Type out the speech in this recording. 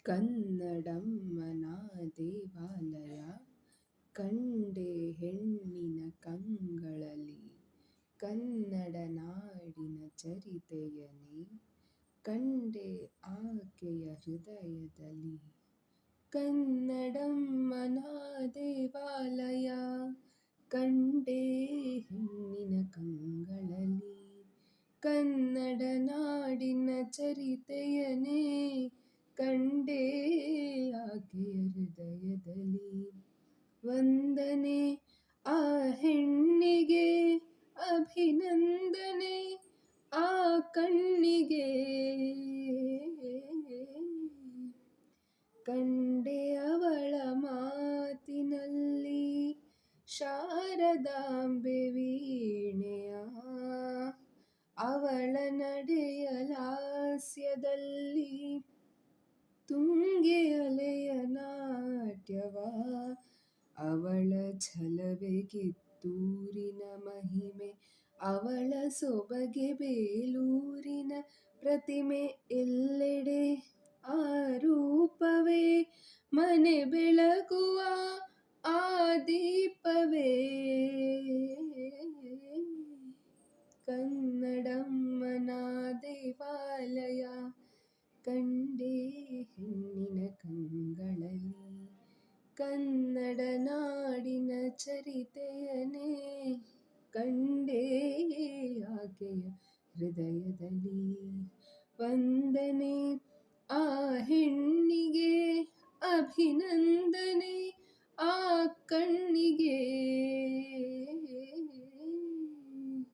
ಕನ್ನಡಮ್ಮನ ದೇವಾಲಯ ಕಂಡೆ ಹೆಣ್ಣಿನ ಕಂಗಳಲ್ಲಿ, ಕನ್ನಡ ನಾಡಿನ ಚರಿತೆಯನೇ ಕಂಡೆ ಆಕೆಯ ಹೃದಯದಲ್ಲಿ. ಕನ್ನಡಮ್ಮನ ದೇವಾಲಯ ಕಂಡೆ ಹೆಣ್ಣಿನ ಕಂಗಳಲ್ಲಿ, ಕನ್ನಡ ನಾಡಿನ ಚರಿತೆಯನೇ ಕಂಡೆ ಆಕೆಯ ಹೃದಯದಲ್ಲಿ. ವಂದನೆ ಆ ಹೆಣ್ಣಿಗೆ, ಅಭಿನಂದನೆ ಆ ಕಣ್ಣಿಗೆ, ಕಂಡೆ ಅವಳ ಮಾತಿನಲ್ಲಿ ಶಾರದಾಂಬೆ ವೀಣೆಯ, ಅವಳ ನಡೆಯ ಲಾಸ್ಯದಲ್ಲಿ ತುಂಗೆ ಅಲೆಯ ನಾಟ್ಯವ, ಅವಳ ಛಲವೇ ಕಿತ್ತೂರಿನ ಮಹಿಮೆ, ಅವಳ ಸೊಬಗೆ ಬೇಲೂರಿನ ಪ್ರತಿಮೆ. ಎಲ್ಲೆಡೆ ಆ ರೂಪವೇ ಮನೆ ಬೆಳಗುವ ಆ ದೀಪವೇ, ಕನ್ನಡಮ್ಮನ ದೇವಾಲಯ ಕಂಡೆ ಹೆಣ್ಣಿನ ಕಂಗಳಲ್ಲಿ, ಕನ್ನಡ ನಾಡಿನ ಚರಿತೆಯನೇ ಕಂಡೆ ಆಕೆಯ ಹೃದಯದಲ್ಲಿ. ವಂದನೆ ಆ ಹೆಣ್ಣಿಗೆ, ಅಭಿನಂದನೆ ಆ ಕಣ್ಣಿಗೆ.